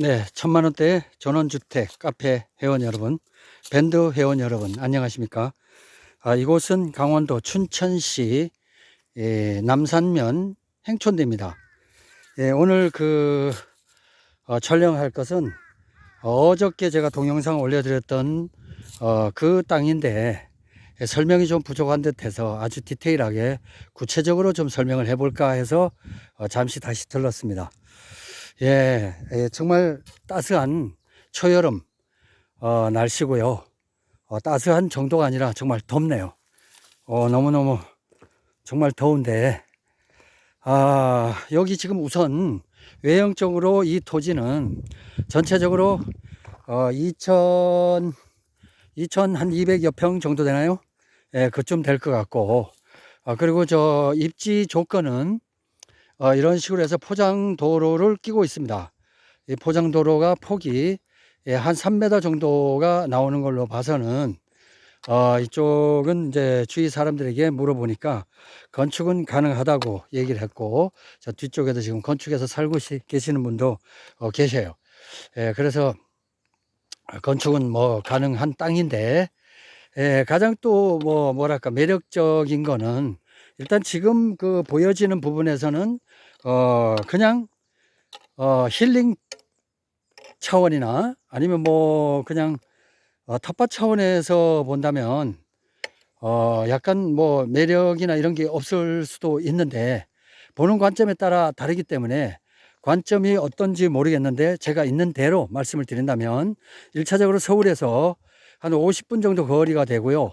네, 1000만원대 전원주택 카페 회원 여러분, 밴드 회원 여러분, 안녕하십니까? 이곳은 강원도 춘천시 남산면 행촌대입니다. 오늘 촬영할 것은 어저께 제가 동영상 올려드렸던 그 땅인데 설명이 좀 부족한 듯해서 아주 디테일하게 구체적으로 좀 설명을 해볼까 해서 잠시 다시 들렀습니다. 정말 따스한 초여름 날씨고요. 따스한 정도가 아니라 정말 덥네요. 너무너무 정말 더운데, 여기 지금 우선 외형적으로 이 토지는 전체적으로 2한 200여 평 정도 되나요? 그쯤 될 것 같고, 그리고 저 입지 조건은 이런 식으로 해서 포장도로를 끼고 있습니다. 이 포장도로가 폭이 한 3m 정도가 나오는 걸로 봐서는 이쪽은 이제 주위 사람들에게 물어보니까 건축은 가능하다고 얘기를 했고, 저 뒤쪽에도 지금 건축해서 살고 계시는 분도 계셔요. 그래서 건축은 뭐 가능한 땅인데, 가장 또 뭐랄까 매력적인 거는 일단 지금 그 보여지는 부분에서는 그냥 힐링 차원이나 아니면 뭐 그냥 텃밭 차원에서 본다면 약간 뭐 매력이나 이런 게 없을 수도 있는데, 보는 관점에 따라 다르기 때문에 관점이 어떤지 모르겠는데 제가 있는 대로 말씀을 드린다면, 1차적으로 서울에서 한 50분 정도 거리가 되고요.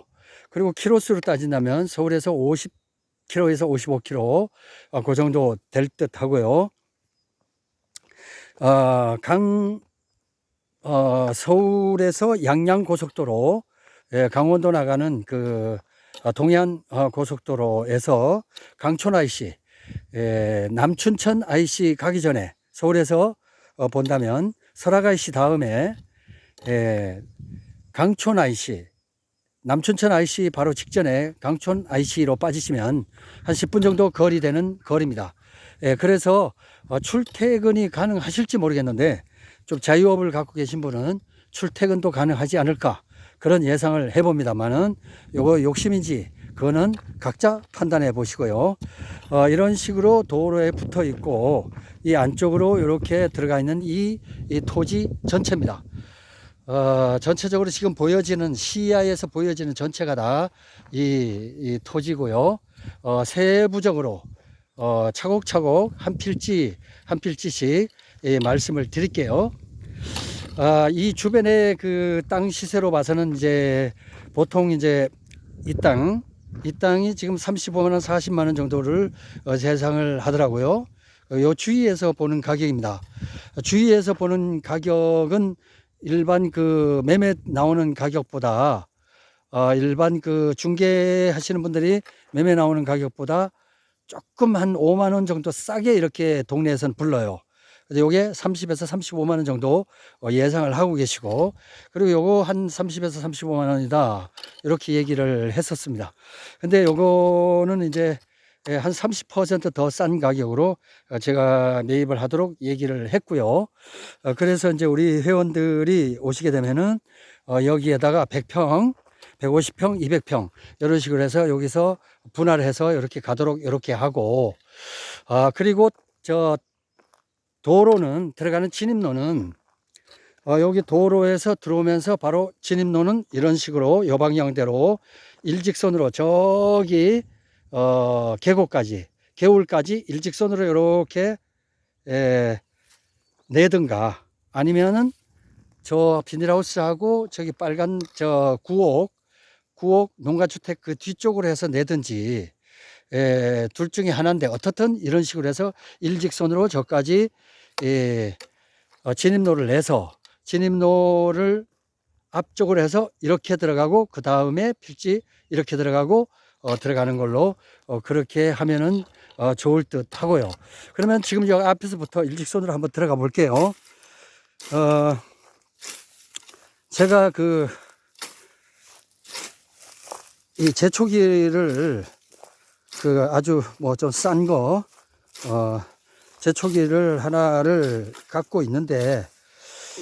그리고 키로수로 따진다면 서울에서 50km에서 55km 그 정도 될 듯 하고요. 서울에서 양양고속도로, 강원도 나가는 그 동해안 고속도로에서 강촌 IC, 남춘천 IC 가기 전에 서울에서 본다면 설악 IC 다음에 강촌 IC, 남춘천 IC 바로 직전에 강촌 IC로 빠지시면 한 10분 정도 거리 되는 거리입니다. 그래서 출퇴근이 가능하실지 모르겠는데, 좀 자유업을 갖고 계신 분은 출퇴근도 가능하지 않을까, 그런 예상을 해봅니다만은, 요거 욕심인지 그거는 각자 판단해 보시고요. 이런 식으로 도로에 붙어 있고 이 안쪽으로 이렇게 들어가 있는 이 토지 전체입니다. 전체적으로 지금 보여지는 시야에서 보여지는 전체가 다 이 토지고요. 세부적으로 차곡차곡 한 필지 한 필지씩 말씀을 드릴게요. 이 주변의 그 땅 시세로 봐서는 이제 보통 이제 이 땅이 지금 35만 원, 40만 원 정도를 세상을 하더라고요. 요 주위에서 보는 가격입니다. 주위에서 보는 가격은 일반 그 매매 나오는 가격보다, 일반 그 중개하시는 분들이 매매 나오는 가격보다 조금 한 5만 원 정도 싸게 이렇게 동네에서는 불러요. 그래서 요게 30에서 35만 원 정도 예상을 하고 계시고, 그리고 요거 한 30에서 35만 원이다 이렇게 얘기를 했었습니다. 근데 요거는 이제 한 30% 더 싼 가격으로 제가 매입을 하도록 얘기를 했고요. 그래서 이제 우리 회원들이 오시게 되면은 여기에다가 100평, 150평, 200평 이런 식으로 해서 여기서 분할을 해서 이렇게 가도록 이렇게 하고, 그리고 저 도로는, 들어가는 진입로는 여기 도로에서 들어오면서 바로 진입로는 이런 식으로 요 방향대로 일직선으로 저기 계곡까지, 개울까지 일직선으로 이렇게 내든가, 아니면은 저 비닐하우스하고 저기 빨간 저 구옥 농가주택 그 뒤쪽으로 해서 내든지, 둘 중에 하나인데, 어떻든 이런 식으로 해서 일직선으로 저까지 진입로를 내서 진입로를 앞쪽으로 해서 이렇게 들어가고, 그 다음에 필지 이렇게 들어가고 들어가는 걸로 그렇게 하면은 좋을 듯 하고요. 그러면 지금 여기 앞에서부터 일직선으로 한번 들어가 볼게요. 제가 이 제초기를 아주 뭐 좀 싼 거, 제초기를 하나를 갖고 있는데,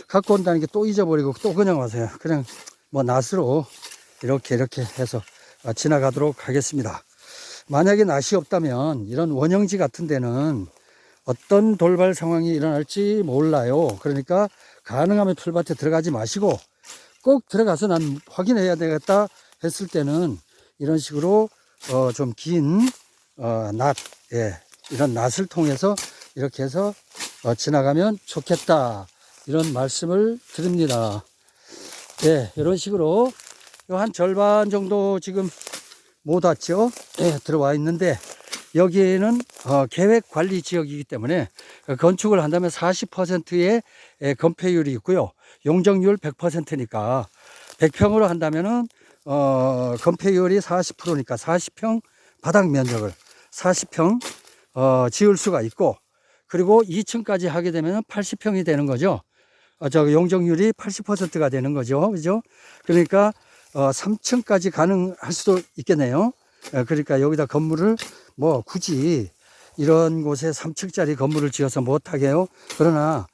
갖고 온다는 게 또 잊어버리고 또 그냥 와서요. 그냥 뭐 낫으로 이렇게 해서 지나가도록 하겠습니다. 만약에 낫이 없다면 이런 원형지 같은 데는 어떤 돌발 상황이 일어날지 몰라요. 그러니까 가능하면 풀밭에 들어가지 마시고 꼭 들어가서 난 확인해야 되겠다 했을 때는 이런 식으로 좀 긴 낫, 예, 이런 낫을 통해서 이렇게 해서 지나가면 좋겠다 이런 말씀을 드립니다. 예, 이런 식으로 한 절반 정도 지금 못 왔죠. 예, 들어와 있는데 여기에는 계획 관리 지역이기 때문에 건축을 한다면 40%의 건폐율이 있고요. 용적률 100%니까 100평으로 한다면은 건폐율이 40%니까 40평 바닥 면적을 40평 지을 수가 있고, 그리고 2층까지 하게 되면 80평이 되는 거죠. 저 용적률이 80%가 되는 거죠. 그죠? 그러니까 3층까지 가능할 수도 있겠네요. 그러니까 여기다 건물을 뭐 굳이 이런 곳에 3층짜리 건물을 지어서 못하게요. 그러나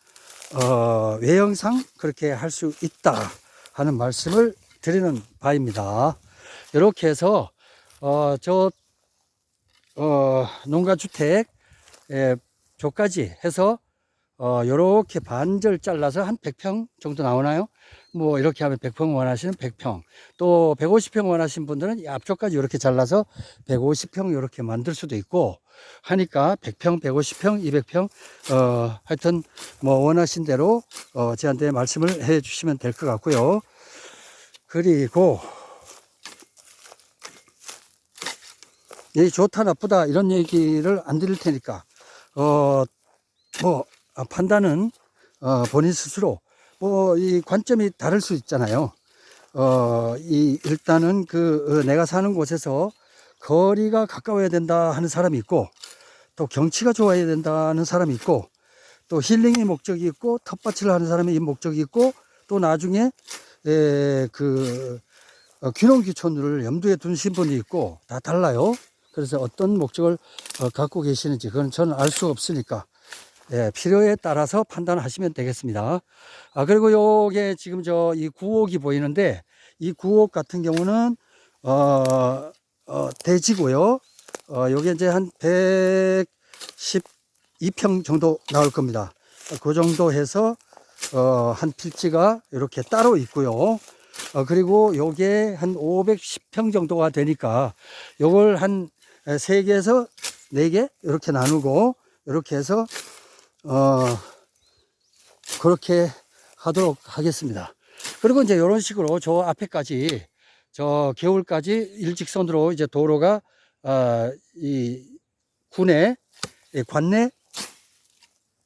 외형상 그렇게 할 수 있다 하는 말씀을 드리는 바입니다. 이렇게 해서 농가주택 조까지 해서 요렇게 반절 잘라서 한 100평 정도 나오나요? 뭐 이렇게 하면 100평 원하시는 100평, 또 150평 원하시는 분들은 이 앞쪽까지 이렇게 잘라서 150평 이렇게 만들 수도 있고 하니까 100평, 150평, 200평 하여튼 뭐 원하신 대로 저한테 말씀을 해 주시면 될 것 같고요. 그리고 이 좋다 나쁘다 이런 얘기를 안 드릴 테니까 판단은 본인 스스로 이 관점이 다를 수 있잖아요. 일단은 내가 사는 곳에서 거리가 가까워야 된다 하는 사람이 있고, 또 경치가 좋아야 된다는 사람이 있고, 또 힐링의 목적이 있고, 텃밭을 하는 사람의 목적이 있고, 또 나중에 귀농귀촌을 염두에 두신 분이 있고 다 달라요. 그래서 어떤 목적을 갖고 계시는지 그건 저는 알 수 없으니까 필요에 따라서 판단하시면 되겠습니다. 그리고 요게 지금 이 구옥이 보이는데, 이 구옥 같은 경우는 대지고요. 요게 이제 한 112평 정도 나올 겁니다. 그 정도 해서 한 필지가 이렇게 따로 있고요. 그리고 요게 한 510평 정도가 되니까 요걸 한 3개에서 4개 이렇게 나누고 이렇게 해서 그렇게 하도록 하겠습니다. 그리고 이제 이런 식으로 저 앞에까지 저 겨울까지 일직선으로 이제 도로가 이 군내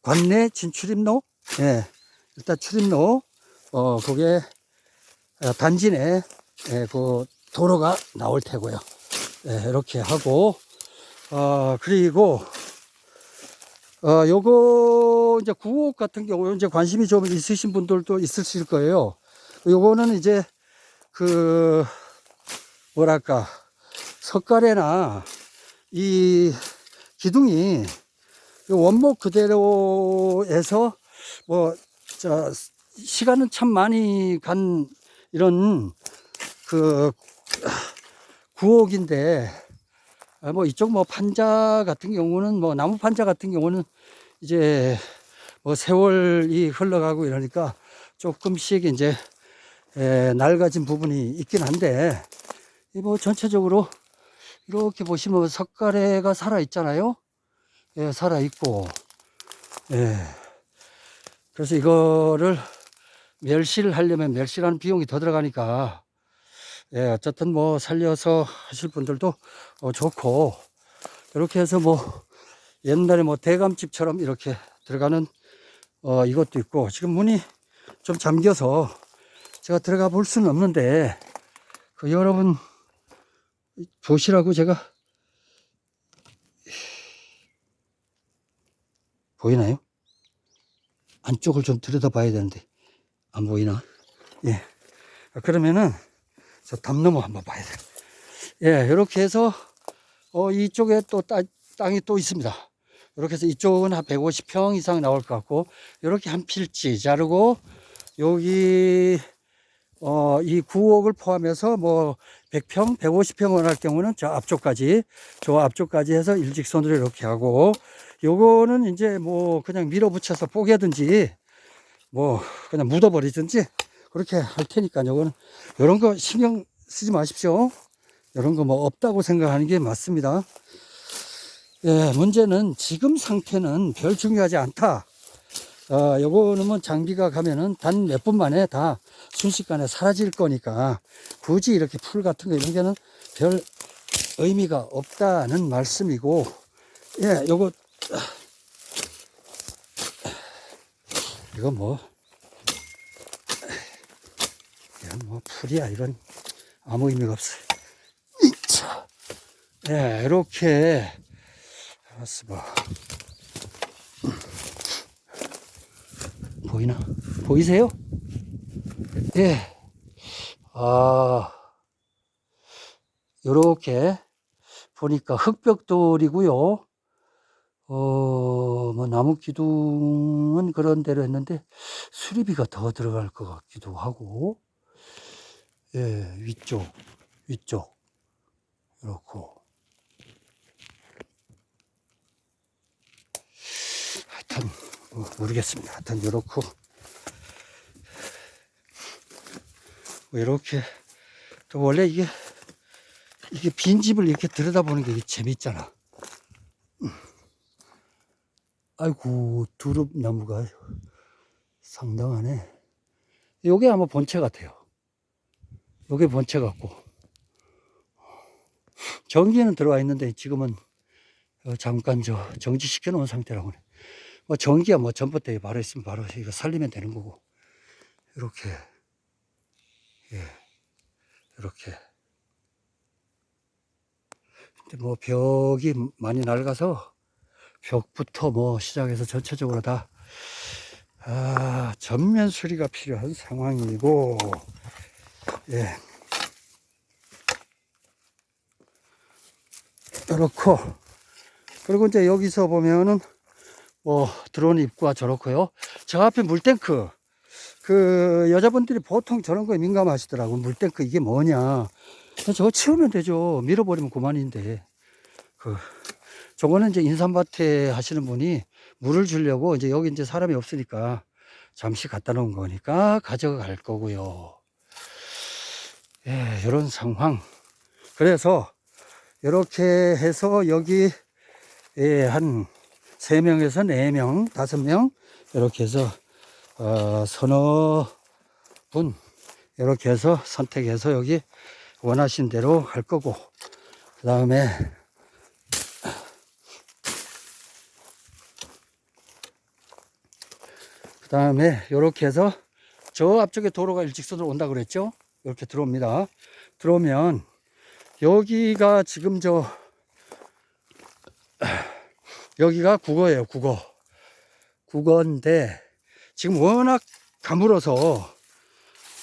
관내 진출입로, 예, 일단 출입로 그게 단지 내 그 도로가 나올 테고요. 이렇게 하고 그리고 요거 이제 구옥 같은 경우 이제 관심이 좀 있으신 분들도 있으실 거예요. 요거는 이제 뭐랄까 석가래나 이 기둥이 원목 그대로에서 시간은 참 많이 간 이런 구옥인데, 이쪽 판자 같은 경우는 나무 판자 같은 경우는 이제 세월이 흘러가고 이러니까 조금씩 이제 낡아진 부분이 있긴 한데, 전체적으로 이렇게 보시면 석가래가 살아 있잖아요. 예, 살아 있고, 예. 그래서 이거를 멸실을 하려면 멸실하는 비용이 더 들어가니까, 예, 어쨌든 살려서 하실 분들도 좋고, 이렇게 해서 옛날에 대감집처럼 이렇게 들어가는 이것도 있고, 지금 문이 좀 잠겨서 제가 들어가 볼 수는 없는데, 여러분 보시라고 제가, 보이나요? 안쪽을 좀 들여다 봐야 되는데 안 보이나? 예. 그러면은 저 담 너머 한번 봐야 돼요. 예, 이렇게 해서 이쪽에 또 땅이 또 있습니다. 이렇게 해서 이쪽은 한 150평 이상 나올 것 같고, 이렇게 한 필지 자르고 여기 이 9억을 포함해서 뭐 100평, 150평 원할 경우는 저 앞쪽까지 해서 일직선으로 이렇게 하고, 요거는 이제 뭐 그냥 밀어붙여서 뽀개든지 뭐 그냥 묻어버리든지 그렇게 할 테니까, 요거는 요런 거 신경 쓰지 마십시오. 요런 거 뭐 없다고 생각하는 게 맞습니다. 예, 문제는 지금 상태는 별 중요하지 않다. 요거는 뭐 장비가 가면은 단 몇 분 만에 다 순식간에 사라질 거니까 굳이 이렇게 풀 같은 거 이런 게는 별 의미가 없다는 말씀이고, 예, 요거 이건 뭐 이건 뭐 풀이야, 이건 아무 의미가 없어요. 예, 이렇게 알았어. 뭐 보이나? 보이세요? 예. 요렇게 보니까 흙벽돌이고요. 뭐 나무 기둥은 그런 대로 했는데 수리비가 더 들어갈 것 같기도 하고, 예, 위쪽 이렇고, 하여튼 뭐 모르겠습니다. 하여튼 이렇고, 뭐 이렇게 또 원래 이게 빈집을 이렇게 들여다보는 게 재밌잖아. 아이고, 두릅나무가 상당하네. 요게 아마 본체 같아요. 요게 본체 같고, 전기는 들어와 있는데 지금은 잠깐 정지시켜 놓은 상태라고 그래. 뭐 전기야 뭐 전봇대에 바로 있으면 바로 이거 살리면 되는 거고, 이렇게, 예, 이렇게. 근데 뭐 벽이 많이 낡아서 벽부터 뭐 시작해서 전체적으로 다 전면 수리가 필요한 상황이고, 예, 그렇고, 그리고 이제 여기서 보면은 뭐 들어오는 입구가 저렇고요. 저 앞에 물탱크, 그 여자분들이 보통 저런 거에 민감하시더라고. 물탱크 이게 뭐냐, 저거 치우면 되죠. 밀어버리면 그만인데, 저거는 이제 인삼밭에 하시는 분이 물을 주려고 이제 여기 이제 사람이 없으니까 잠시 갖다 놓은 거니까 가져갈 거고요. 예, 이런 상황. 그래서 이렇게 해서 여기, 예, 한 3명에서 4명, 5명 이렇게 해서 서너 분 이렇게 해서 선택해서 여기 원하신 대로 할 거고, 그 다음에 이렇게 해서 저 앞쪽에 도로가 일직선으로 온다 그랬죠. 이렇게 들어옵니다. 들어오면 여기가 지금 여기가 국어예요. 국어인데 지금 워낙 가물어서,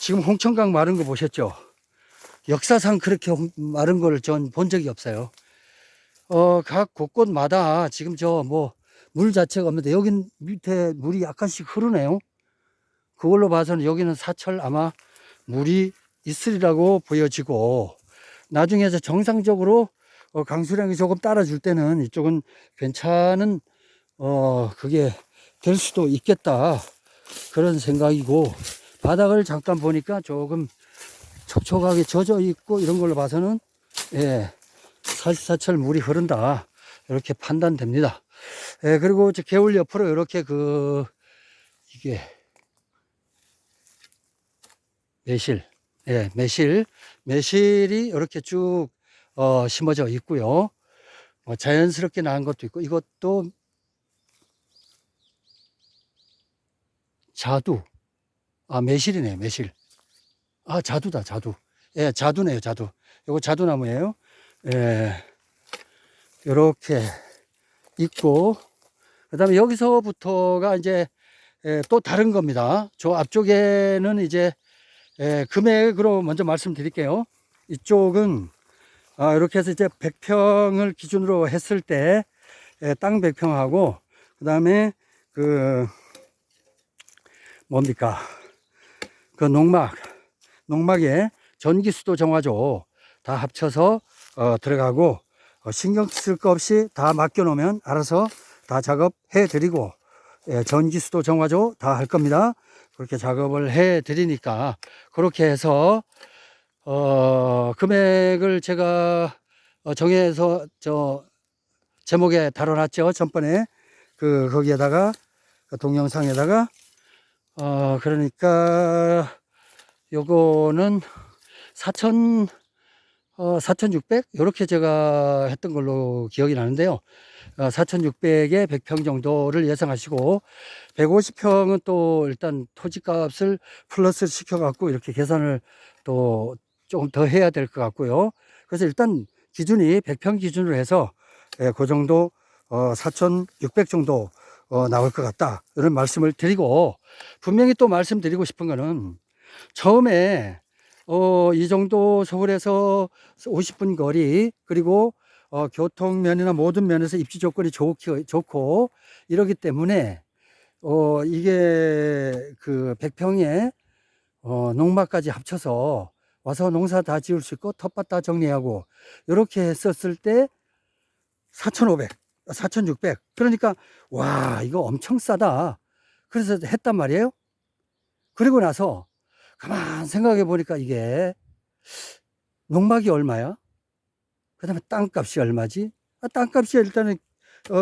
지금 홍천강 마른 거 보셨죠? 역사상 그렇게 마른 걸 전 본 적이 없어요. 각 곳곳마다 지금 물 자체가 없는데 여긴 밑에 물이 약간씩 흐르네요. 그걸로 봐서는 여기는 사철 아마 물이 있으리라고 보여지고, 나중에 정상적으로 강수량이 조금 따라줄 때는 이쪽은 괜찮은 그게 될 수도 있겠다, 그런 생각이고, 바닥을 잠깐 보니까 조금 촉촉하게 젖어 있고 이런 걸로 봐서는, 예, 사시사철 물이 흐른다 이렇게 판단됩니다. 예, 그리고 개울 옆으로 이렇게 이게 매실, 예, 매실이 이렇게 쭉 심어져 있고요. 자연스럽게 나은 것도 있고, 이것도 자두, 매실이네요, 매실. 자두다, 자두. 예, 자두네요, 자두. 이거 자두나무예요. 예, 이렇게 있고, 그 다음에 여기서부터가 이제 또 다른 겁니다. 저 앞쪽에는 이제 금액으로 먼저 말씀드릴게요. 이쪽은 이렇게 해서 이제 100평을 기준으로 했을 때 땅 100평하고, 그 다음에 뭡니까, 그 농막에 전기수도 정화조 다 합쳐서 들어가고 신경 쓸 거 없이 다 맡겨 놓으면 알아서 다 작업해 드리고 전기수도 정화조 다 할 겁니다. 그렇게 작업을 해 드리니까 그렇게 해서 금액을 제가 정해서 제목에 다뤄놨죠. 전번에 거기에다가 동영상에다가 그러니까 요거는 4,600 이렇게 제가 했던 걸로 기억이 나는데요. 4,600에 100평 정도를 예상하시고 150평은 또 일단 토지값을 플러스 시켜 갖고 이렇게 계산을 또 조금 더 해야 될 것 같고요. 그래서 일단 기준이 100평 기준으로 해서 그 정도 4,600 정도 나올 것 같다 이런 말씀을 드리고, 분명히 또 말씀드리고 싶은 거는 처음에 이 정도 서울에서 50분 거리, 그리고 교통면이나 모든 면에서 입지 조건이 좋고 이러기 때문에 이게 그 100평에 농막까지 합쳐서 와서 농사 다 지을 수 있고 텃밭 다 정리하고 이렇게 했었을 때 4,500, 4,600. 그러니까 와, 이거 엄청 싸다. 그래서 했단 말이에요. 그리고 나서 가만 생각해 보니까 이게 농막이 얼마야? 그 다음에 땅값이 얼마지? 땅값이 일단은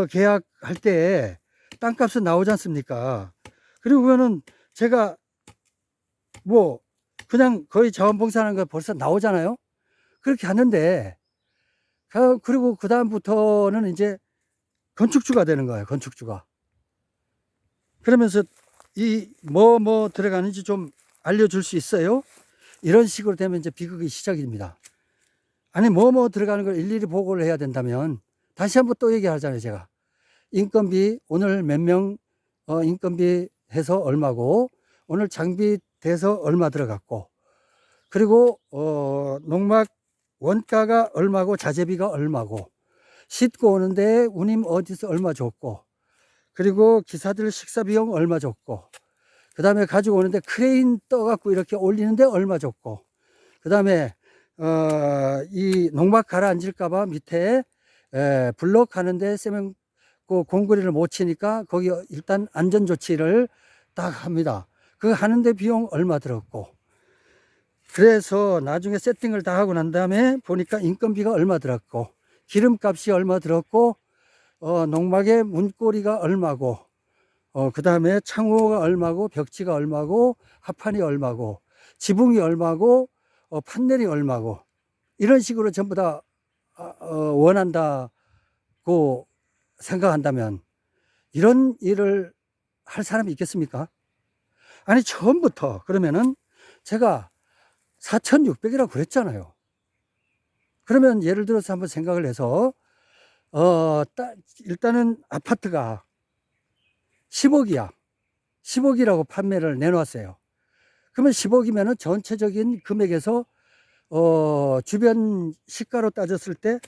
계약할 때 땅값은 나오지 않습니까? 그리고 그거는 제가 뭐 그냥 거의 자원봉사하는 거 벌써 나오잖아요. 그렇게 하는데 그리고 그 다음부터는 이제 건축주가 되는 거예요. 건축주가. 그러면서 이 뭐 들어가는지 좀 알려줄 수 있어요? 이런 식으로 되면 이제 비극이 시작입니다. 아니 뭐 들어가는 걸 일일이 보고를 해야 된다면 다시 한번 또 얘기하잖아요. 제가 인건비 오늘 몇 명 인건비 해서 얼마고, 오늘 장비 돼서 얼마 들어갔고, 그리고 농막 원가가 얼마고 자재비가 얼마고, 싣고 오는데 운임 어디서 얼마 줬고, 그리고 기사들 식사 비용 얼마 줬고, 그 다음에 가지고 오는데 크레인 떠갖고 이렇게 올리는데 얼마 줬고, 그 다음에 이 농막 가라앉을까봐 밑에 블록 하는데 세면 공구리를 못 치니까 거기 일단 안전 조치를 딱 합니다. 그 하는데 비용 얼마 들었고, 그래서 나중에 세팅을 다 하고 난 다음에 보니까 인건비가 얼마 들었고, 기름값이 얼마 들었고, 농막의 문고리가 얼마고, 그 다음에 창호가 얼마고, 벽지가 얼마고, 합판이 얼마고, 지붕이 얼마고, 판넬이 얼마고, 이런 식으로 전부 다 원한다고 생각한다면 이런 일을 할 사람이 있겠습니까? 아니 처음부터 그러면은 제가 4,600이라고 그랬잖아요. 그러면 예를 들어서 한번 생각을 해서 일단은 아파트가 10억이야. 10억이라고 판매를 내놓았어요. 그러면 10억이면은 전체적인 금액에서 주변 시가로 따졌을 때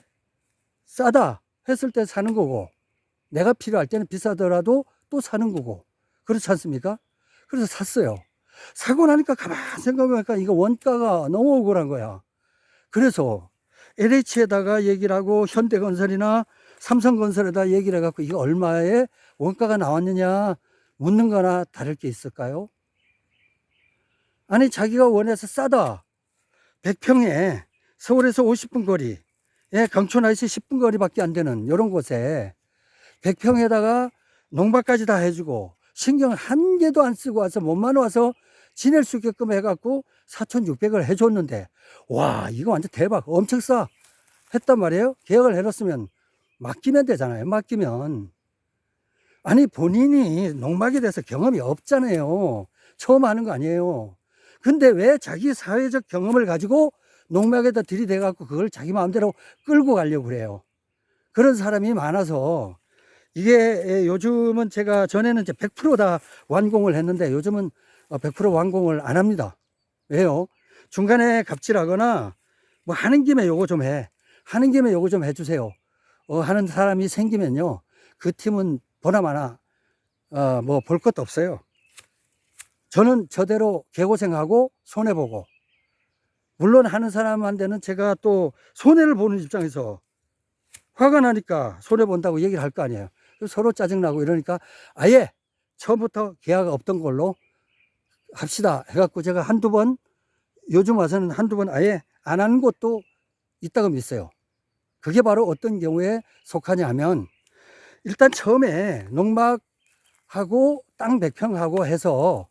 싸다 했을 때 사는 거고, 내가 필요할 때는 비싸더라도 또 사는 거고, 그렇지 않습니까? 그래서 샀어요. 사고 나니까 가만 생각해보니까 이거 원가가 너무 억울한 거야. 그래서 LH에다가 얘기를 하고 현대건설이나 삼성건설에다 얘기를 해갖고 이거 얼마에 원가가 나왔느냐 묻는 거나 다를 게 있을까요? 아니 자기가 원해서 싸다, 100평에 서울에서 50분 거리, 강촌 IC 10분 거리밖에 안 되는 이런 곳에 100평에다가 농박까지 다 해주고 신경 한 개도 안 쓰고 와서 몸만 와서 지낼 수 있게끔 해갖고 4,600을 해줬는데, 와 이거 완전 대박, 엄청 싸 했단 말이에요. 계약을 해놨으면 맡기면 되잖아요. 맡기면. 아니 본인이 농막에 대해서 경험이 없잖아요. 처음 하는 거 아니에요. 근데 왜 자기 사회적 경험을 가지고 농막에다 들이대갖고 그걸 자기 마음대로 끌고 가려고 그래요. 그런 사람이 많아서 이게 요즘은 제가 전에는 이제 100%다 완공을 했는데 요즘은 100% 완공을 안 합니다. 왜요? 중간에 갑질하거나 뭐 하는 김에 요거 좀 해. 하는 김에 요거 좀 해주세요. 하는 사람이 생기면요. 그 팀은 보나마나 뭐 볼 것도 없어요. 저는 저대로 개고생하고 손해보고, 물론 하는 사람한테는 제가 또 손해를 보는 입장에서 화가 나니까 손해본다고 얘기를 할 거 아니에요. 서로 짜증나고 이러니까 아예 처음부터 계약 없던 걸로 합시다 해갖고 제가 한두 번, 요즘 와서는 한두 번 아예 안 한 곳도 있다고 믿어요. 그게 바로 어떤 경우에 속하냐 하면, 일단 처음에 농막하고 땅 100평하고 해서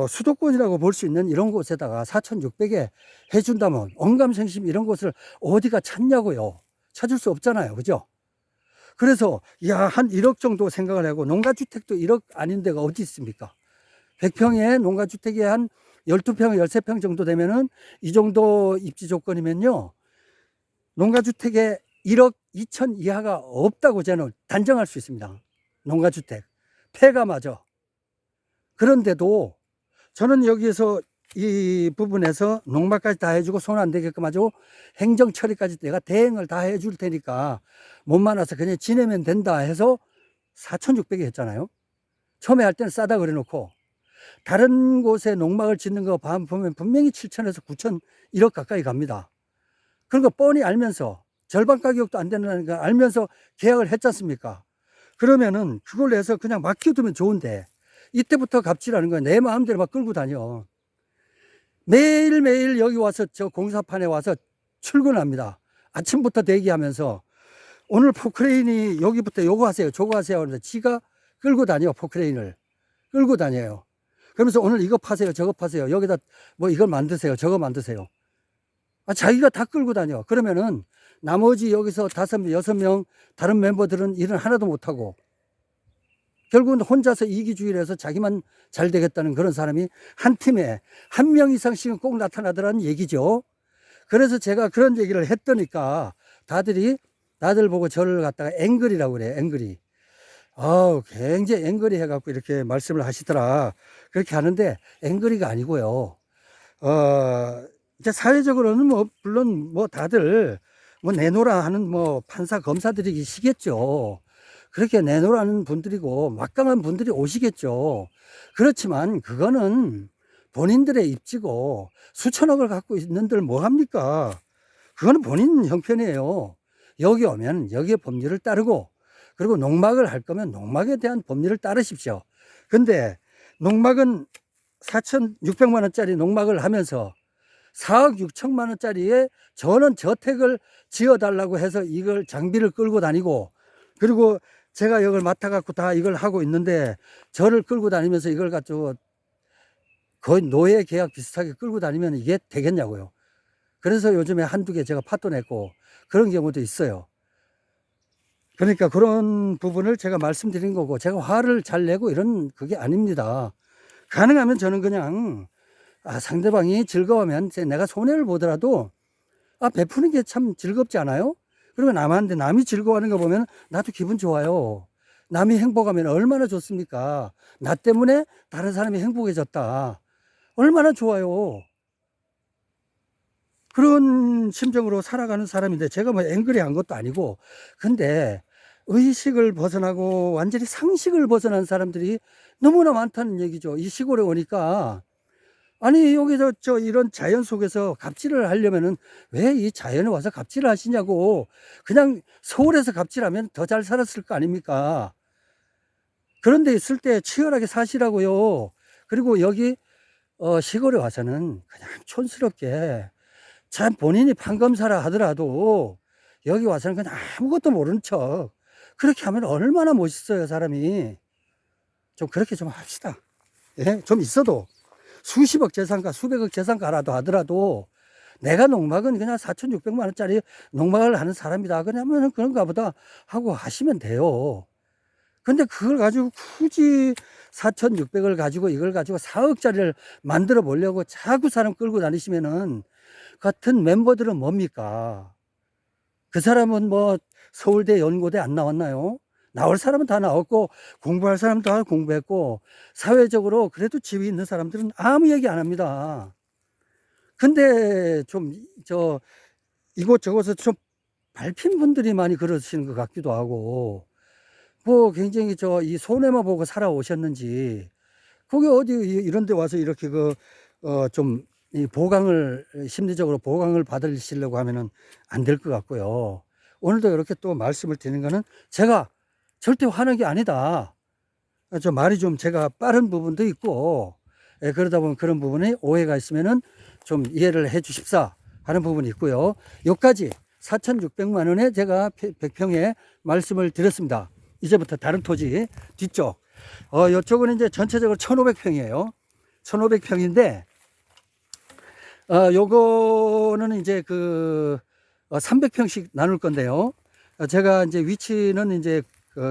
수도권이라고 볼 수 있는 이런 곳에다가 4,600에 해준다면 언감생심 이런 곳을 어디가 찾냐고요. 찾을 수 없잖아요. 그죠? 그래서 야, 한 1억 정도 생각을 하고, 농가주택도 1억 아닌 데가 어디 있습니까? 100평에 농가주택이 한 12평, 13평 정도 되면은 이 정도 입지 조건이면요, 농가주택에 1억 2천 이하가 없다고 저는 단정할 수 있습니다. 농가주택. 폐가마저. 그런데도 저는 여기에서 이 부분에서 농막까지 다 해주고 손 안 대게끔 하고 행정 처리까지 내가 대행을 다 해줄 테니까 몸만 와서 그냥 지내면 된다 해서 4,600에 했잖아요. 처음에 할 때는 싸다 그래 놓고, 다른 곳에 농막을 짓는 거 보면 분명히 7천에서 9천 1억 가까이 갑니다. 그런 거 뻔히 알면서, 절반 가격도 안 되는 거 알면서 계약을 했지 않습니까? 그러면은 그걸 해서 그냥 맡겨두면 좋은데, 이때부터 갑질하는 거야. 내 마음대로 막 끌고 다녀. 매일매일 여기 와서 저 공사판에 와서 출근합니다. 아침부터 대기하면서 오늘 포크레인이 여기부터 요거 하세요, 저거 하세요 하면서 지가 끌고 다녀. 포크레인을 끌고 다녀요. 그러면서 오늘 이거 파세요, 저거 파세요, 여기다 뭐 이걸 만드세요, 저거 만드세요. 자기가 다 끌고 다녀. 그러면은 나머지 여기서 5명, 6명 다른 멤버들은 일은 하나도 못하고, 결국은 혼자서 이기주의를 해서 자기만 잘 되겠다는 그런 사람이 한 팀에 한 명 이상씩은 꼭 나타나더라는 얘기죠. 그래서 제가 그런 얘기를 했더니까 다들 보고 저를 갖다가 앵글이라고 그래. 앵글이. 굉장히 앵글이 해갖고 이렇게 말씀을 하시더라. 그렇게 하는데 앵글이가 아니고요. 이제 사회적으로는 뭐 물론 뭐 다들 뭐 내놓으라 하는 뭐 판사 검사들이시겠죠. 그렇게 내놓으라는 분들이고 막강한 분들이 오시겠죠. 그렇지만 그거는 본인들의 입지고, 수천억을 갖고 있는들 뭐 합니까? 그거는 본인 형편이에요. 여기 오면 여기에 법률을 따르고, 그리고 농막을 할 거면 농막에 대한 법률을 따르십시오. 근데 농막은 4,600만 원짜리 농막을 하면서 4억 6천만 원짜리에 저는 저택을 지어달라고 해서 이걸 장비를 끌고 다니고, 그리고 제가 이걸 맡아갖고 다 이걸 하고 있는데 저를 끌고 다니면서 이걸 가지고 거의 노예 계약 비슷하게 끌고 다니면 이게 되겠냐고요. 그래서 요즘에 한두 개 제가 파도 냈고 그런 경우도 있어요. 그러니까 그런 부분을 제가 말씀드린 거고, 제가 화를 잘 내고 이런 그게 아닙니다. 가능하면 저는 그냥 상대방이 즐거우면 내가 손해를 보더라도 베푸는 게 참 즐겁지 않아요? 그리고 남한테 남이 즐거워하는 거 보면 나도 기분 좋아요. 남이 행복하면 얼마나 좋습니까? 나 때문에 다른 사람이 행복해졌다. 얼마나 좋아요. 그런 심정으로 살아가는 사람인데, 제가 뭐 앵글이 한 것도 아니고, 근데 의식을 벗어나고 완전히 상식을 벗어난 사람들이 너무나 많다는 얘기죠. 이 시골에 오니까, 아니 여기서 이런 자연 속에서 갑질을 하려면은 왜 이 자연에 와서 갑질을 하시냐고. 그냥 서울에서 갑질하면 더 잘 살았을 거 아닙니까? 그런 데 있을 때 치열하게 사시라고요. 그리고 여기 시골에 와서는 그냥 촌스럽게, 참 본인이 판검사라 하더라도 여기 와서는 그냥 아무것도 모르는 척 그렇게 하면 얼마나 멋있어요, 사람이. 좀 그렇게 좀 합시다. 예? 좀 있어도 수십억 재산가, 수백억 재산가라도 하더라도 내가 농막은 그냥 4,600만 원짜리 농막을 하는 사람이다, 그러면 그런가 보다 하고 하시면 돼요. 근데 그걸 가지고 굳이 4,600을 가지고 이걸 가지고 4억짜리를 만들어 보려고 자꾸 사람 끌고 다니시면은, 같은 멤버들은 뭡니까? 그 사람은 뭐 서울대 연고대 안 나왔나요? 나올 사람은 다 나왔고, 공부할 사람은 다 공부했고, 사회적으로 그래도 지위 있는 사람들은 아무 얘기 안 합니다. 근데 좀 이곳저곳에서 좀 밟힌 분들이 많이 그러시는 것 같기도 하고, 뭐 굉장히 이 손해만 보고 살아오셨는지 그게 어디 이런 데 와서 이렇게 좀 이 보강을, 심리적으로 보강을 받으시려고 하면은 안 될 것 같고요. 오늘도 이렇게 또 말씀을 드리는 거는 제가 절대 화난 게 아니다. 좀 말이 좀 제가 빠른 부분도 있고, 그러다 보면 그런 부분에 오해가 있으면은 좀 이해를 해 주십사 하는 부분이 있고요. 여기까지 4,600만 원에 제가 100평에 말씀을 드렸습니다. 이제부터 다른 토지 뒤쪽. 이쪽은 이제 전체적으로 1,500평이에요. 1,500평인데, 요거는 이제 300평씩 나눌 건데요. 제가 이제 위치는 이제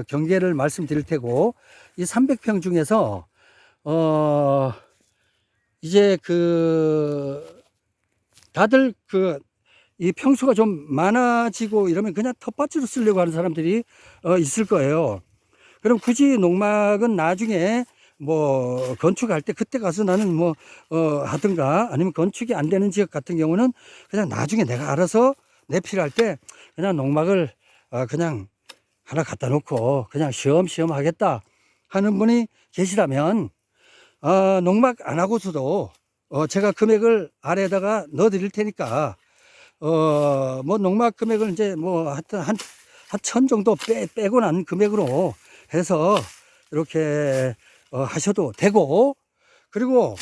경계를 말씀드릴 테고, 이 300평 중에서, 이제 다들 이 평수가 좀 많아지고 이러면 그냥 텃밭으로 쓰려고 하는 사람들이 있을 거예요. 그럼 굳이 농막은 나중에 뭐 건축할 때 그때 가서 나는 뭐 하든가, 아니면 건축이 안 되는 지역 같은 경우는 그냥 나중에 내가 알아서 내 필요할 때 그냥 농막을 그냥 하나 갖다 놓고 그냥 쉬엄쉬엄 하겠다 하는 분이 계시다면, 농막 안 하고서도 제가 금액을 아래에다가 넣어 드릴 테니까, 뭐 농막 금액을 이제 뭐 하여튼 한 1,000 정도 빼고 난 금액으로 해서 이렇게 하셔도 되고, 그리고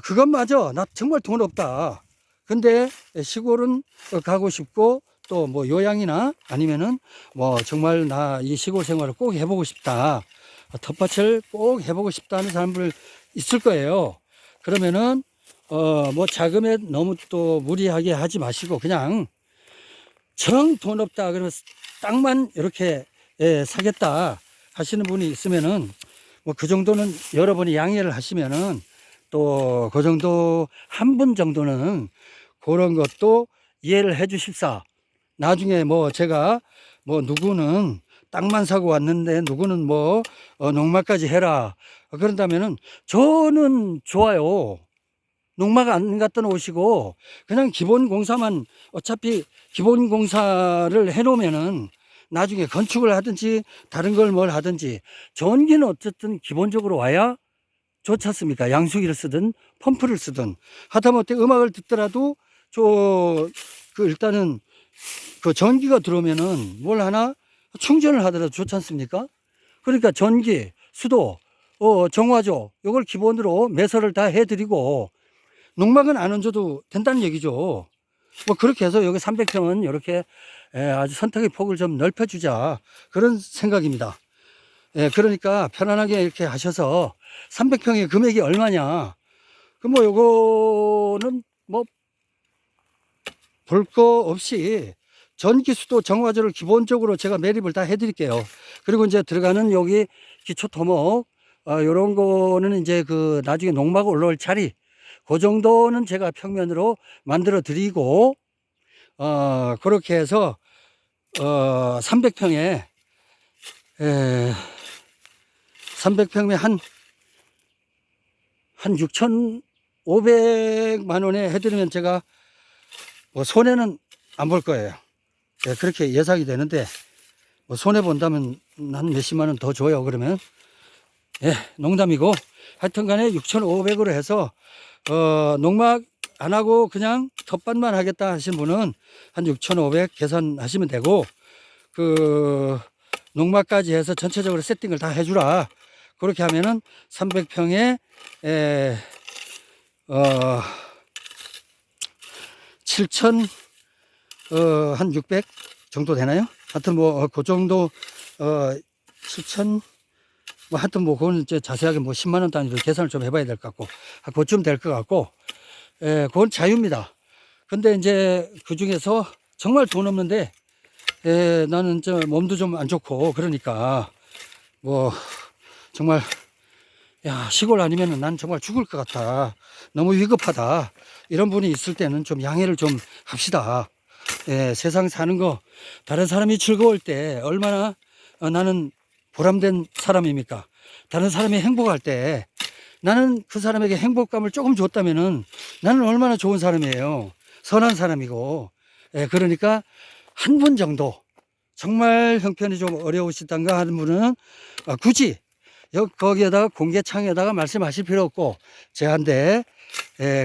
그것마저 나 정말 돈 없다, 근데 시골은 가고 싶고 또 뭐 요양이나 아니면은 뭐 정말 나 이 시골 생활을 꼭 해보고 싶다, 텃밭을 꼭 해보고 싶다 하는 사람들 있을 거예요. 그러면은 뭐 자금에 너무 또 무리하게 하지 마시고 그냥 정 돈 없다 그러면 땅만 이렇게 사겠다 하시는 분이 있으면은 뭐 그 정도는 여러분이 양해를 하시면은 또 그 정도 한 분 정도는 그런 것도 이해를 해 주십사. 나중에 뭐 제가 뭐 누구는 땅만 사고 왔는데 누구는 뭐 농막까지 해라 그런다면은 저는 좋아요. 농막 안 갖다 놓으시고 그냥 기본 공사만, 어차피 기본 공사를 해 놓으면은 나중에 건축을 하든지 다른 걸 뭘 하든지 전기는 어쨌든 기본적으로 와야 좋지 않습니까? 양수기를 쓰든 펌프를 쓰든, 하다못해 음악을 듣더라도 일단은 전기가 들어오면은 뭘 하나 충전을 하더라도 좋지 않습니까? 그러니까 전기, 수도, 정화조 이걸 기본으로 매설을 다 해드리고 농막은 안 얹어도 된다는 얘기죠. 뭐 그렇게 해서 여기 300평은 이렇게 아주 선택의 폭을 좀 넓혀주자, 그런 생각입니다. 그러니까 편안하게 이렇게 하셔서 300평의 금액이 얼마냐, 뭐 요거는 뭐 볼 거 없이 전기, 수도, 정화조를 기본적으로 제가 매립을 다 해드릴게요. 그리고 이제 들어가는 여기 기초 토목, 요런 거는 이제 나중에 농막 올라올 자리, 그 정도는 제가 평면으로 만들어 드리고, 그렇게 해서 300평에 300평에 한 6,500만 원에 해드리면 제가 뭐 손해는 안 볼 거예요. 그렇게 예상이 되는데, 뭐 손해 본다면 한 몇십만 원 더 줘요. 그러면 농담이고, 하여튼 간에 6,500으로 해서 농막 안 하고 그냥 텃밭만 하겠다 하신 분은 한 6,500 계산하시면 되고, 농막까지 해서 전체적으로 세팅을 다 해주라, 그렇게 하면은 300평에 7,000 한 600 정도 되나요? 하여튼 뭐 그 정도 7,000 뭐 하여튼 뭐 그건 이제 자세하게 뭐 10만 원 단위로 계산을 좀 해봐야 될 것 같고, 그쯤 될 것 같고, 그건 자유입니다. 근데 이제 그 중에서 정말 돈 없는데 나는 저 몸도 좀 안 좋고 그러니까 뭐 정말 야, 시골 아니면은 난 정말 죽을 것 같아, 너무 위급하다, 이런 분이 있을 때는 좀 양해를 좀 합시다. 세상 사는 거 다른 사람이 즐거울 때 얼마나 나는 보람된 사람입니까? 다른 사람이 행복할 때 나는 그 사람에게 행복감을 조금 줬다면은 나는 얼마나 좋은 사람이에요. 선한 사람이고. 그러니까 한 분 정도 정말 형편이 좀 어려우시단가 하는 분은 굳이 거기에다가 공개창에다가 말씀하실 필요 없고 저한테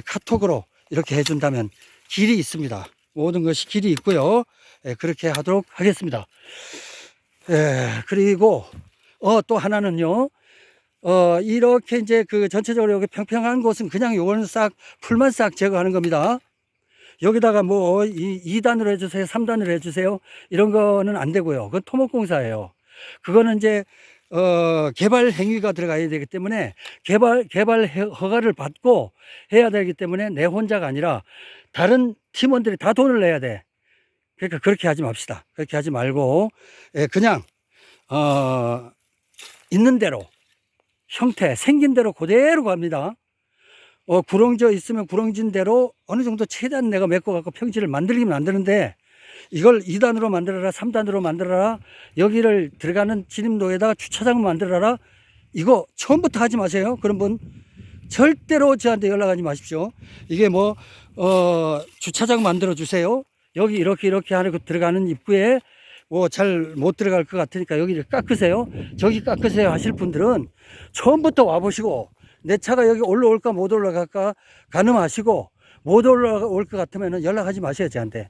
카톡으로 이렇게 해준다면 길이 있습니다. 모든 것이 길이 있고요. 그렇게 하도록 하겠습니다. 그리고 또 하나는요. 이렇게 이제 그 전체적으로 여기 평평한 곳은 그냥 요거는 싹 풀만 싹 제거하는 겁니다. 여기다가 뭐 2단으로 해주세요, 3단으로 해주세요, 이런 거는 안 되고요. 그건 토목공사예요. 그거는 이제 개발 행위가 들어가야 되기 때문에 개발 허가를 받고 해야 되기 때문에 내 혼자가 아니라 다른 팀원들이 다 돈을 내야 돼. 그러니까 그렇게 하지 맙시다. 그렇게 하지 말고 그냥 있는 대로 형태 생긴 대로 그대로 갑니다. 구렁져 있으면 구렁진 대로 어느 정도 최대한 내가 메꿔갖고 평지를 만들기는 만드는데 이걸 2단으로 만들어라, 3단으로 만들어라, 여기를 들어가는 진입로에다가 주차장을 만들어라, 이거 처음부터 하지 마세요. 그런 분 절대로 저한테 연락하지 마십시오. 이게 뭐 주차장 만들어 주세요, 여기 이렇게 하는 거 들어가는 입구에 뭐 잘 못 들어갈 것 같으니까 여기를 깎으세요, 저기 깎으세요 하실 분들은 처음부터 와보시고 내 차가 여기 올라올까 못 올라갈까 가늠하시고 못 올라올 것 같으면 연락하지 마세요, 저한테.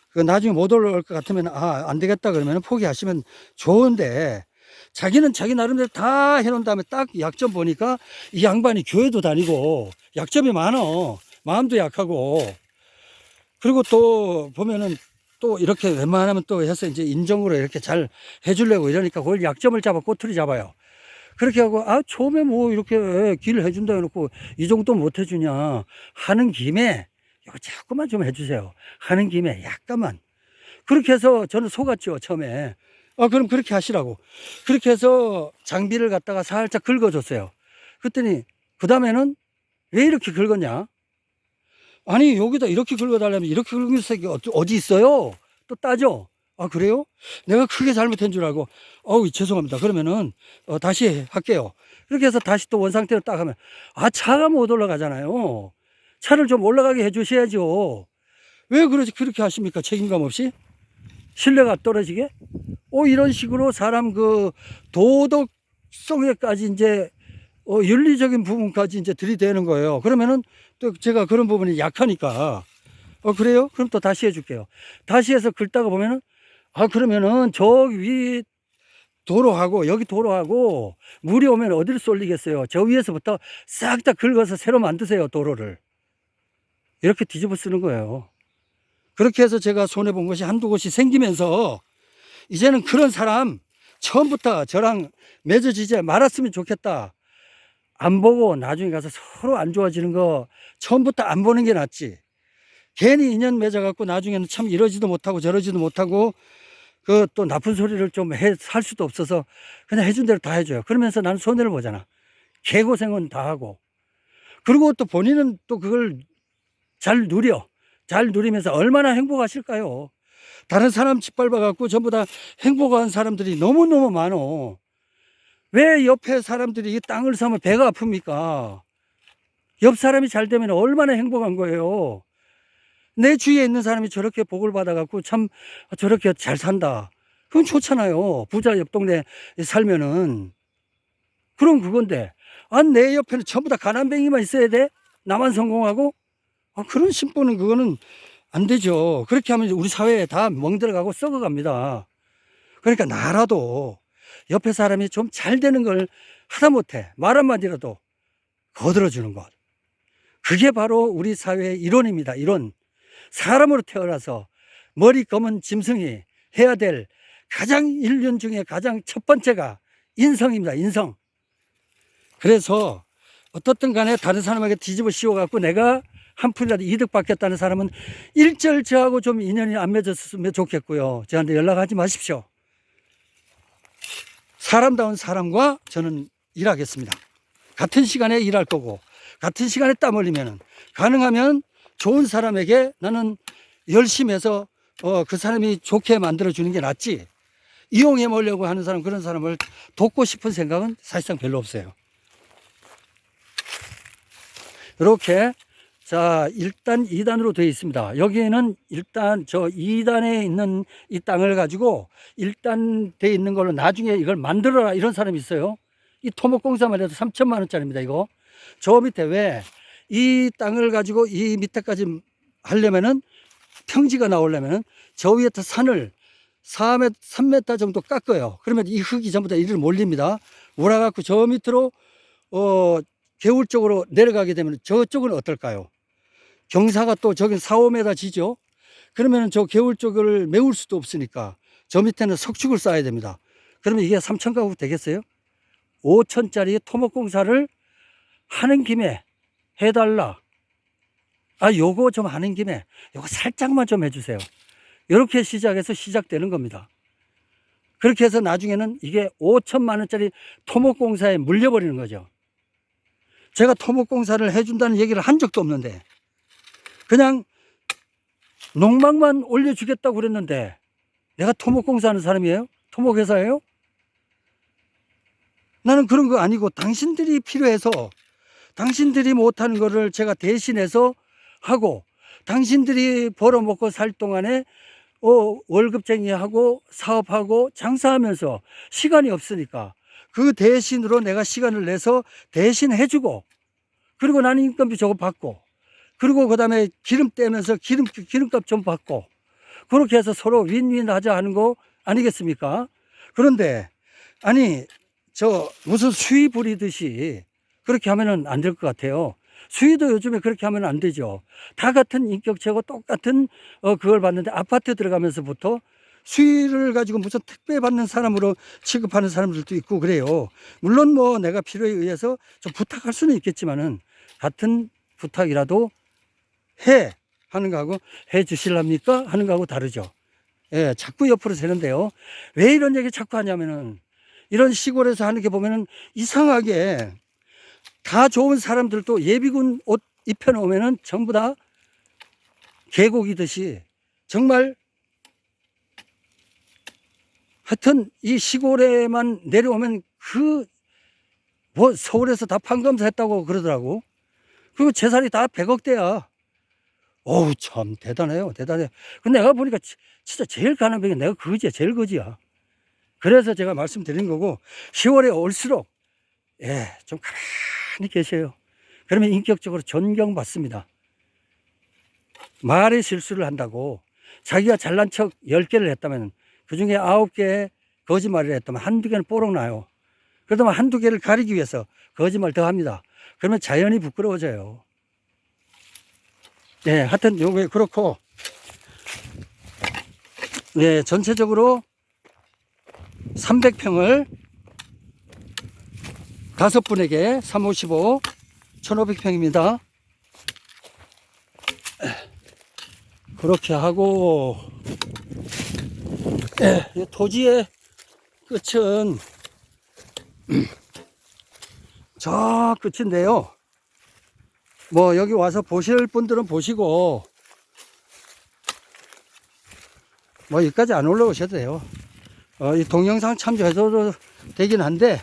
그 나중에 못 올라올 것 같으면 안 되겠다 그러면 포기하시면 좋은데, 자기는 자기 나름대로 다 해놓은 다음에 딱 약점 보니까 이 양반이 교회도 다니고 약점이 많어, 마음도 약하고, 그리고 또 보면은 또 이렇게 웬만하면 또 해서 이제 인정으로 이렇게 잘 해주려고 이러니까 그걸 약점을 잡아 꼬투리 잡아요. 그렇게 하고 처음에 뭐 이렇게 길을 해준다 해놓고 이 정도 못 해주냐 하는 김에 이거 자꾸만 좀 해주세요. 하는 김에 약간만. 그렇게 해서 저는 속았죠, 처음에. 그럼 그렇게 하시라고. 그렇게 해서 장비를 갖다가 살짝 긁어줬어요. 그랬더니 그 다음에는 왜 이렇게 긁었냐? 아니 여기다 이렇게 긁어달라면 이렇게 긁은 색이 어디 있어요? 또 따져. 그래요? 내가 크게 잘못한 줄 알고 죄송합니다. 그러면은 다시 할게요. 그렇게 해서 다시 또 원상태로 딱 하면 차가 못 올라가잖아요. 차를 좀 올라가게 해 주셔야죠. 왜 그렇게 하십니까? 책임감 없이? 신뢰가 떨어지게? 이런 식으로 사람 그 도덕성에까지 이제 윤리적인 부분까지 이제 들이대는 거예요. 그러면은 또 제가 그런 부분이 약하니까 그래요? 그럼 또 다시 해줄게요. 다시 해서 긁다가 보면은 그러면은 저기 위 도로하고 여기 도로하고 물이 오면 어디를 쏠리겠어요? 저 위에서부터 싹 다 긁어서 새로 만드세요, 도로를. 이렇게 뒤집어 쓰는 거예요. 그렇게 해서 제가 손해본 것이 한두 곳이 생기면서 이제는 그런 사람 처음부터 저랑 맺어지지 말았으면 좋겠다. 안 보고 나중에 가서 서로 안 좋아지는 거 처음부터 안 보는 게 낫지. 괜히 인연 맺어갖고 나중에는 참 이러지도 못하고 저러지도 못하고 그 또 나쁜 소리를 좀 살 수도 없어서 그냥 해준 대로 다 해줘요. 그러면서 나는 손해를 보잖아. 개고생은 다 하고. 그리고 또 본인은 또 그걸 잘 누리면서 얼마나 행복하실까요? 다른 사람 짓밟아갖고 전부 다 행복한 사람들이 너무너무 많어. 왜 옆에 사람들이 이 땅을 사면 배가 아픕니까? 옆 사람이 잘 되면 얼마나 행복한 거예요. 내 주위에 있는 사람이 저렇게 복을 받아갖고 참 저렇게 잘 산다. 그건 좋잖아요. 부자 옆 동네 살면은. 그럼 그건데, 내 옆에는 전부 다 가난뱅이만 있어야 돼? 나만 성공하고? 그런 심보는 그거는 안 되죠. 그렇게 하면 우리 사회에 다 멍들어가고 썩어갑니다. 그러니까 나라도 옆에 사람이 좀 잘 되는 걸 하다못해 말 한마디라도 거들어주는 것. 그게 바로 우리 사회의 이론입니다. 이론. 사람으로 태어나서 머리 검은 짐승이 해야 될 가장 인륜 중에 가장 첫 번째가 인성입니다. 인성. 그래서 어떻든 간에 다른 사람에게 뒤집어 씌워갖고 내가 한 푼이라도 이득 받겠다는 사람은 일절 저하고 좀 인연이 안 맺었으면 좋겠고요. 저한테 연락하지 마십시오. 사람다운 사람과 저는 일하겠습니다. 같은 시간에 일할 거고 같은 시간에 땀 흘리면 가능하면 좋은 사람에게 나는 열심히 해서 그 사람이 좋게 만들어주는 게 낫지, 이용해 보려고 하는 사람, 그런 사람을 돕고 싶은 생각은 사실상 별로 없어요. 이렇게 자 1단 2단으로 되어 있습니다. 여기에는 일단 저 2단에 있는 이 땅을 가지고 1단 되어 있는 걸로 나중에 이걸 만들어라 이런 사람이 있어요. 이 토목공사만 해도 3천만 원짜리입니다. 이거 저 밑에 왜 이 땅을 가지고 이 밑에까지 하려면은 평지가 나오려면은 저 위에부터 산을 3m 정도 깎아요. 그러면 이 흙이 전부 다 이리로 몰립니다. 몰아갖고 저 밑으로 개울 쪽으로 내려가게 되면 저쪽은 어떨까요? 경사가 또 저긴 4, 5m 지죠. 그러면 저 개울 쪽을 메울 수도 없으니까 저 밑에는 석축을 쌓아야 됩니다. 그러면 이게 3,000가구 되겠어요? 5천짜리 토목공사를 하는 김에 해달라. 요거 좀 하는 김에 요거 살짝만 좀 해주세요. 이렇게 시작해서 시작되는 겁니다. 그렇게 해서 나중에는 이게 5천만 원짜리 토목공사에 물려버리는 거죠. 제가 토목공사를 해준다는 얘기를 한 적도 없는데 그냥 농막만 올려주겠다고 그랬는데 내가 토목공사 하는 사람이에요? 토목회사예요? 나는 그런 거 아니고 당신들이 필요해서 당신들이 못하는 거를 제가 대신해서 하고 당신들이 벌어먹고 살 동안에 월급쟁이하고 사업하고 장사하면서 시간이 없으니까 그 대신으로 내가 시간을 내서 대신 해주고 그리고 나는 인건비 저거 받고 그리고 그 다음에 기름 떼면서 기름값 좀 받고 그렇게 해서 서로 윈윈 하자 하는 거 아니겠습니까? 그런데 아니 저 무슨 수의 부리듯이 그렇게 하면은 안 될 것 같아요. 수의도 요즘에 그렇게 하면 안 되죠. 다 같은 인격체고 똑같은 그걸 받는데 아파트 들어가면서부터 수의를 가지고 무슨 택배 받는 사람으로 취급하는 사람들도 있고 그래요. 물론 뭐 내가 필요에 의해서 좀 부탁할 수는 있겠지만은 같은 부탁이라도 해 하는 거하고 해 주실랍니까 하는 거하고 다르죠. 예, 자꾸 옆으로 새는데요. 왜 이런 얘기 자꾸 하냐면은 이런 시골에서 하는 게 보면은 이상하게 다 좋은 사람들도 예비군 옷 입혀놓으면은 전부 다 계곡이듯이 정말 하여튼 이 시골에만 내려오면 뭐 서울에서 다 판검사 했다고 그러더라고. 그리고 재산이 다 100억대야. 어우, 참 대단해요. 대단해. 근데 내가 보니까 진짜 제일 가는 병이 내가 그거지야. 제일 거지야. 그래서 제가 말씀드린 거고 10월에 올수록 좀 가만히 계셔요. 그러면 인격적으로 존경받습니다. 말에 실수를 한다고 자기가 잘난 척 10개를 했다면 그중에 9개 거짓말을 했다면 한두 개는 뽀록 나요. 그러다만 한두 개를 가리기 위해서 거짓말 더 합니다. 그러면 자연히 부끄러워져요. 네, 하여튼 요게 그렇고 네, 전체적으로 300평을 5분에게 355 1500평입니다. 그렇게 하고 토지의 끝은 저 끝인데요. 뭐 여기 와서 보실 분들은 보시고 뭐 여기까지 안 올라오셔도 돼요. 이 동영상 참조해도 되긴 한데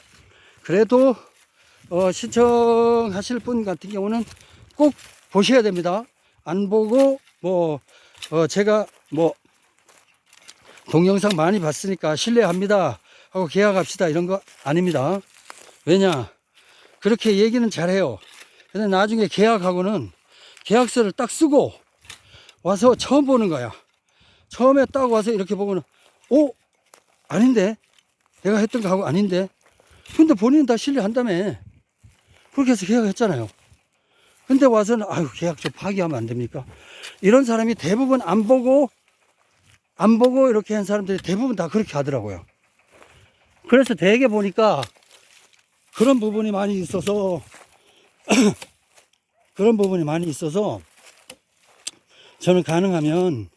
그래도 신청하실 분 같은 경우는 꼭 보셔야 됩니다. 안 보고 제가 동영상 많이 봤으니까 신뢰합니다 하고 계약합시다 이런 거 아닙니다. 왜냐 그렇게 얘기는 잘해요. 근데 나중에 계약하고는 계약서를 딱 쓰고 와서 처음 보는 거야. 처음에 딱 와서 이렇게 보고는 아닌데 내가 했던 거하고 아닌데 근데 본인은 다 신뢰한다며 그렇게 해서 계약했잖아요. 근데 와서는 계약 좀 파기하면 안 됩니까? 이런 사람이 대부분 안 보고 이렇게 한 사람들이 대부분 다 그렇게 하더라고요. 그래서 대개 보니까 그런 부분이 많이 있어서 저는 가능하면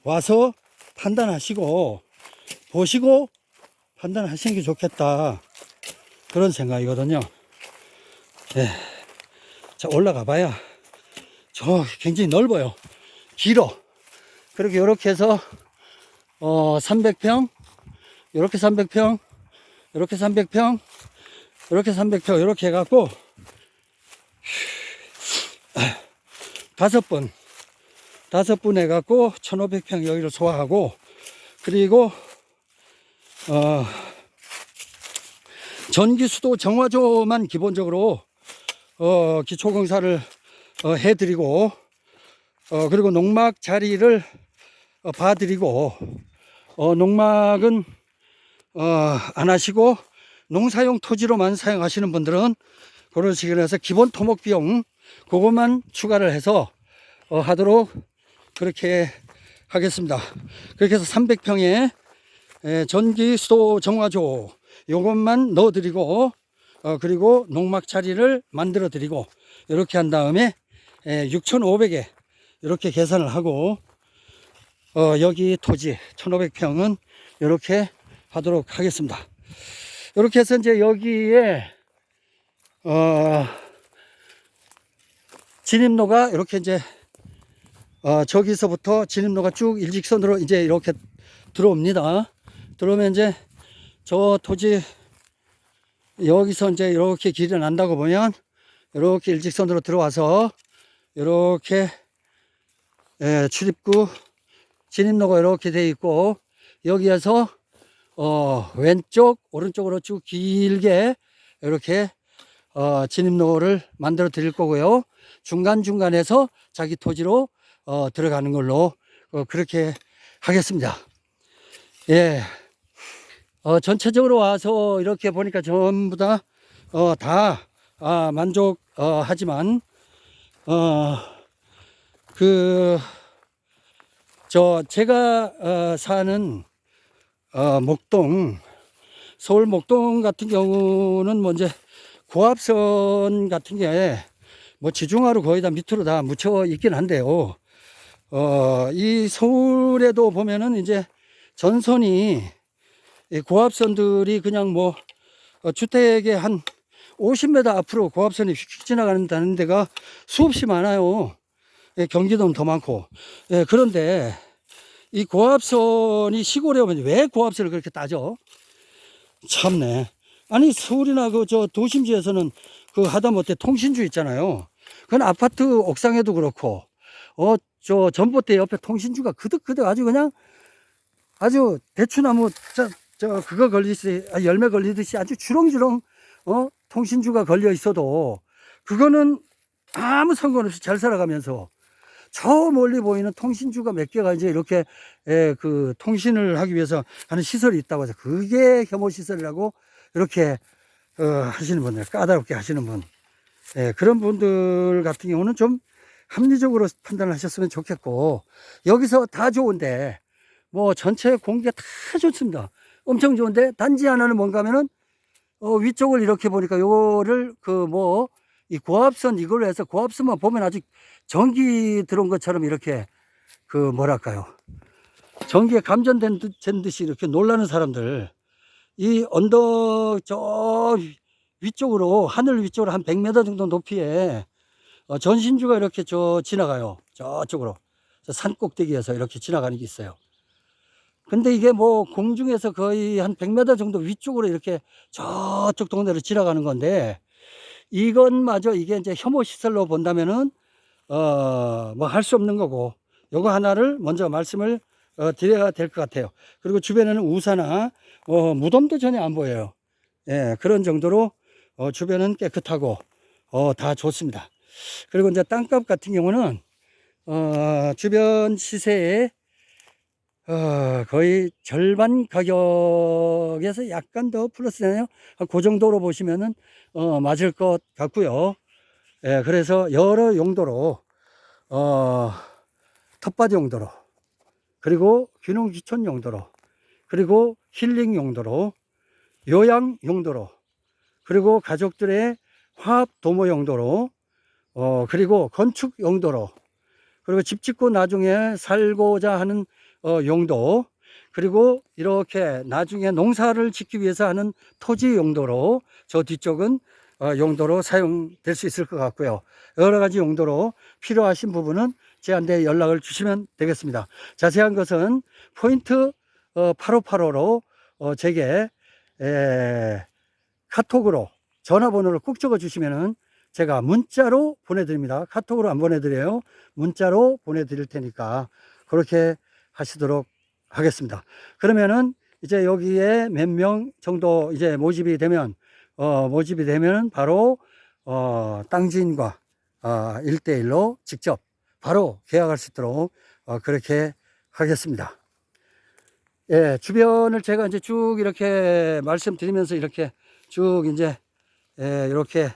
와서 판단하시고 보시고 판단하시는 게 좋겠다 그런 생각이거든요. 자, 올라가 봐야 저 굉장히 넓어요. 길어. 그리고 이렇게 해서 300평 이렇게 300평 이렇게 300평 이렇게 300평 이렇게 해갖고 5분 해갖고 1500평 여기를 소화하고 그리고 전기수도 정화조만 기본적으로 기초공사를 해드리고 그리고 농막 자리를 봐드리고 농막은 안 하시고 농사용 토지로만 사용하시는 분들은 그런 식으로 해서 기본 토목 비용 그것만 추가를 해서 하도록 그렇게 하겠습니다. 그렇게 해서 300평에 전기 수도 정화조 요것만 넣어 드리고 그리고 농막 자리를 만들어 드리고 이렇게 한 다음에 6,500에 이렇게 계산을 하고 여기 토지 1,500평은 이렇게 하도록 하겠습니다. 이렇게 해서 이제 여기에 진입로가 이렇게 이제 저기서부터 진입로가 쭉 일직선으로 이제 이렇게 들어옵니다. 들어오면 이제 저 토지 여기서 이제 이렇게 길이 난다고 보면 이렇게 일직선으로 들어와서 이렇게 출입구 진입로가 이렇게 되어 있고 여기에서 왼쪽 오른쪽으로 쭉 길게 이렇게 진입로를 만들어 드릴 거고요. 중간중간에서 자기 토지로 들어가는 걸로 그렇게 하겠습니다. 예. 전체적으로 와서 이렇게 보니까 전부 다 만족하지만 제가 사는 목동, 서울 목동 같은 경우는 뭐 이제 고압선 같은 게 뭐 지중하로 거의 다 밑으로 다 묻혀 있긴 한데요. 이 서울에도 보면은 이제 전선이 이 고압선들이 그냥 뭐 주택의 한 50m 앞으로 고압선이 휙휙 지나가는 데가 수없이 많아요. 예, 경기도는 더 많고. 예, 그런데 이 고압선이 시골에 오면 왜 고압선을 그렇게 따져? 참네. 아니 서울이나 도심지에서는 그 하다못해 통신주 있잖아요. 그건 아파트 옥상에도 그렇고 저 전봇대 옆에 통신주가 그득그득 아주 그냥 아주 대추나무 그거 걸리듯이 열매 걸리듯이 아주 주렁주렁 통신주가 걸려 있어도 그거는 아무 상관없이 잘 살아가면서 저 멀리 보이는 통신주가 몇 개가 이제 이렇게 그 통신을 하기 위해서 하는 시설이 있다고 해서 그게 혐오 시설이라고 이렇게 하시는 분들, 까다롭게 하시는 분, 그런 분들 같은 경우는 좀 합리적으로 판단을 하셨으면 좋겠고, 여기서 다 좋은데 뭐 전체 공기가 다 좋습니다. 엄청 좋은데 단지 하나는 뭔가 하면은 위쪽을 이렇게 보니까 요거를 이 고압선 이걸로 해서 고압선만 보면 아직 전기 들어온 것처럼 이렇게 뭐랄까요, 전기에 감전된 듯이 이렇게 놀라는 사람들, 이 언덕 저 위쪽으로 하늘 위쪽으로 한 100m 정도 높이에 전신주가 이렇게 지나가요. 저쪽으로 산 꼭대기에서 이렇게 지나가는 게 있어요. 근데 이게 뭐 공중에서 거의 한 100m 정도 위쪽으로 이렇게 저쪽 동네로 지나가는 건데, 이것마저 이게 이제 혐오 시설로 본다면은 뭐 할 수 없는 거고, 요거 하나를 먼저 말씀을 드려야 될 것 같아요. 그리고 주변에는 우사나 무덤도 전혀 안 보여요. 예, 그런 정도로 주변은 깨끗하고 다 좋습니다. 그리고 이제 땅값 같은 경우는 주변 시세에 거의 절반 가격에서 약간 더 플러스 되네요. 그 정도로 보시면은 맞을 것 같고요. 예, 그래서 여러 용도로 텃밭 용도로, 그리고 귀농 귀촌 용도로, 그리고 힐링 용도로, 요양 용도로, 그리고 가족들의 화합 도모 용도로, 그리고 건축 용도로, 그리고 집 짓고 나중에 살고자 하는 용도, 그리고 이렇게 나중에 농사를 짓기 위해서 하는 토지 용도로, 저 뒤쪽은 용도로 사용될 수 있을 것 같고요. 여러 가지 용도로 필요하신 부분은 저한테 연락을 주시면 되겠습니다. 자세한 것은 포인트 8585로 제게 카톡으로 전화번호를 꼭 적어 주시면은 제가 문자로 보내드립니다. 카톡으로 안 보내드려요. 문자로 보내드릴 테니까 그렇게 하시도록 하겠습니다. 그러면은 이제 여기에 몇 명 정도 이제 모집이 되면 모집이 되면 바로 땅주인과 1대1로 직접 바로 계약할 수 있도록 그렇게 하겠습니다. 예, 주변을 제가 이제 쭉 이렇게 말씀드리면서 이렇게 쭉 이제 이렇게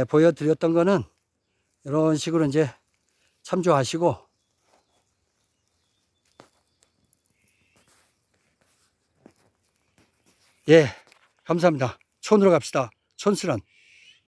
보여드렸던 거는 이런 식으로 이제 참조하시고, 예, 감사합니다. 촌으로 갑시다. 촌스런.